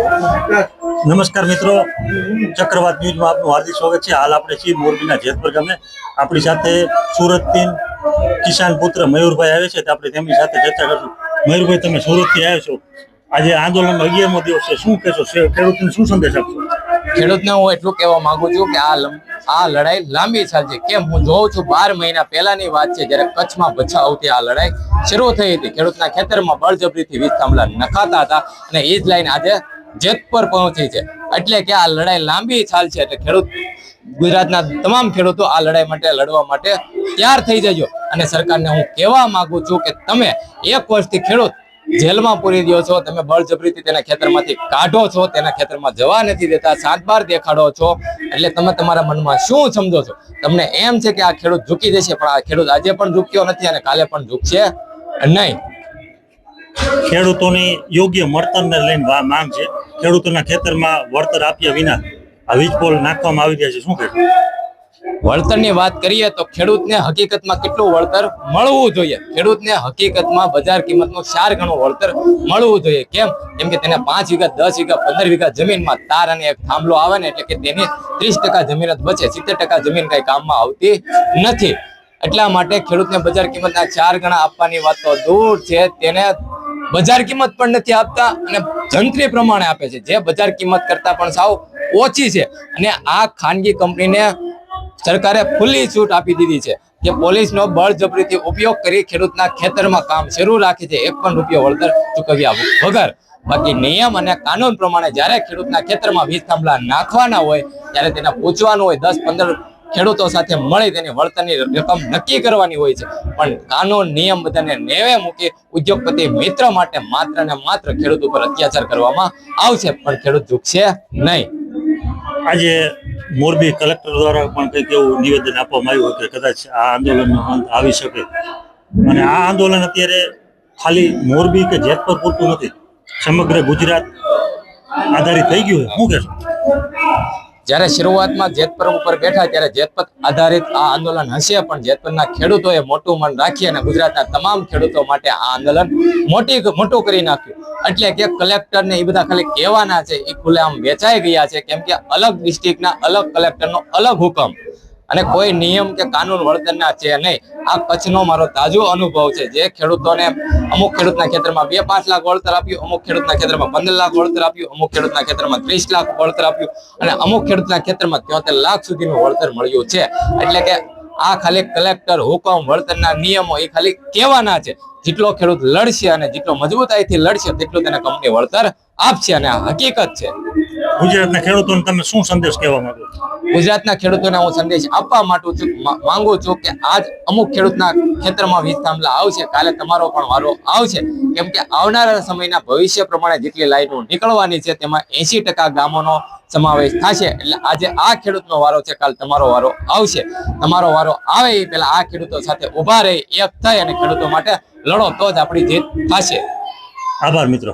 નમસ્કાર મિત્રો, ચક્રવાત ન્યૂઝમાં આપનું હાર્દિક સ્વાગત છે। હાલ આપણે છીએ મોરબીના જેતપર ગામે। આપણી સાથે સુરતથી કિસાન પુત્ર મયુરભાઈ આવે છે, તો આપણે તેમની સાથે ચર્ચા કરીશું। મયુરભાઈ, તમે સુરતથી આવ્યા છો, આજે આંદોલનનો 11મો દિવસ છે, શું કહેશો? ખેડૂતને શું સંદેશ આપશો? ખેડૂતને હું એટલું કહેવા માંગુ છું કે આ લડાઈ લાંબી ચાલશે। કેમ હું જોઉં છું 12 મહિના પહેલાની વાત છે, જ્યારે કચ્છમાં ભચાઉથી આ લડાઈ શરૂ થઈ હતી। ખેડૂતના ખેતરમાં બળજબરીથી વીજ થાંભલા નખાતા હતા અને એ જ લાઈન આજે જેતપર પહોંચી છે। એટલે કે આ લડાઈ લાંબી ચાલશે। એટલે ખેડૂત ગુજરાતના તમામ ખેડૂતો આ લડાઈ માટે લડવા માટે તૈયાર થઈ જજો। અને સરકારને હું કહેવા માંગુ છું કે તમે 1 વર્ષથી ખેડૂત જેલમાં પૂરી દો છો, તમે બળજબરીથી તેના ખેતરમાંથી કાઢો છો, તેના ખેતરમાં જવા નથી દેતા, 7 બાર દેખાડો છો। એટલે તમે તમારા મનમાં શું સમજો છો? તમને એમ છે કે આ ખેડૂત ઝૂકી જશે, પણ આ ખેડૂત આજે પણ ઝૂક્યો નથી અને કાલે પણ ઝૂકશે નહીં। ખેડૂતોની યોગ્ય વળતરને લઈને માંગ છે। ખેડૂતોના ખેતરમાં વળતર આપ્યા વિના આ વીજ પોલ નાખવામાં આવી રહ્યા છે, શું કહેશો? વળતરની વાત કરીએ તો ખેડૂતને હકીકતમાં કેટલું વળતર મળવું જોઈએ? ખેડૂતને હકીકતમાં બજાર કિંમતનું 4 ગણું વળતર મળવું જોઈએ। કેમ કે તેને 5 વીઘા 10 વીઘા 15 વીઘા જમીનમાં તાર અને એક થાંભલો આવે ને, એટલે કે તેની 30% જમીન જ બચે, 70% જમીન કઈ કામમાં આવતી નથી। એટલા માટે ખેડૂતને બજાર કિંમતના 4 ગણા આપવાની વાત તો દૂર છે, તેને બજાર કિંમત પણ નથી આપતા અને જંત્રી પ્રમાણે આપે છે, જે બજાર કિંમત કરતા પણ સાવ ઓછી છે। અને આ ખાનગી કંપનીને સરકારે ખુલ્લી છૂટ આપી દીધી છે કે પોલીસનો બળજબરીથી ઉપયોગ કરી ખેડૂતના ખેતરમાં કામ શરૂ રાખે છે, 1 પણ રૂપિયો વળતર ચૂકવ્યા વગર। બાકી નિયમ અને કાનૂન પ્રમાણે જ્યારે ખેડૂતના ખેતરમાં વીજ થાંભલા નાખવાના હોય ત્યારે તેને પૂછવાનું હોય, 10-15 ખેડૂતો સાથે મળી તેની વળતરની રકમ નક્કી કરવાની હોય છે। પણ કાનૂન નિયમ બધાને નેવે મૂકી ઉદ્યોગપતિ મિત્ર માટે માત્ર ને માત્ર ખેડૂત ઉપર અત્યાચાર કરવામાં આવશે, પણ ખેડૂત ઝૂકશે નહીં। આજે મોરબી કલેક્ટર દ્વારા પણ કંઈક એવું નિવેદન આપવામાં આવ્યું કે કદાચ આ આંદોલનનો અંત આવી શકે, અને આ આંદોલન અત્યારે ખાલી મોરબી કે જેતપર પૂરતું નથી, સમગ્ર ગુજરાત આધારિત થઈ ગયું છે, શું કહેશો? જ્યારે શરૂઆતમાં જેતપર ઉપર બેઠા ત્યારે જેતપર આધારિત આ આંદોલન હશે, પણ જેતપરના ખેડૂતોએ મોટું મન રાખી અને ગુજરાતના તમામ ખેડૂતો માટે આ આંદોલન મોટું કરી નાખ્યું। એટલે કે કલેક્ટરને એ બધા ખાલી કહેવાના છે, એ ખુલ્લેઆમ વેચાઈ ગયા છે, કેમ કે અલગ ડિસ્ટ્રિક્ટના અલગ કલેક્ટરનો અલગ હુકમ અને કોઈ નિયમ કે કાનૂન વળતરના છે નહીં। આ કચ્છનો મારો તાજો અનુભવ છે, જે ખેડૂતોને અમુક ખેડૂતના ખેતરમાં 2-5 લાખ વળતર આપ્યું, અમુક ખેડૂતના ખેતરમાં 15 લાખ વળતર આપ્યું, અમુક ખેડૂતના ખેતરમાં 30 લાખ વળતર આપ્યું અને અમુક ખેડૂતના ખેતરમાં 73 લાખ સુધીનું વળતર મળ્યું છે। એટલે કે આ ખાલી કલેક્ટર હુકમ વળતરના નિયમો એ ખાલી કહેવાના છે। જેટલો ખેડૂત લડશે અને જેટલો મજબૂતાઈથી લડશે તેટલું તેને કંપની વળતર આપશે, અને આ હકીકત છે। ગુજરાતના ખેડૂતોને તમે શું સંદેશ કહેવા માંગો? ગુજરાતના ખેડૂતોને હું સંદેશ આપવા માંગુ છું કે આજ અમુક ખેડૂતના ખેતરમાં વીજ થાંભલા આવશે, કાલે તમારો પણ વારો આવશે। કેમ કે આવનારા સમયના ભવિષ્ય પ્રમાણે જેટલી લાઈનો નીકળવાની છે તેમાં 80% ગામોનો સમાવેશ થશે। એટલે આજે આ ખેડૂતનો વારો છે, કાલ તમારો વારો આવશે। તમારો વારો આવે એ પહેલા આ ખેડૂતો સાથે ઉભા રહી એક થઈ અને ખેડૂતો માટે લડો, તો જ આપણી જીત થશે। આભાર મિત્રો।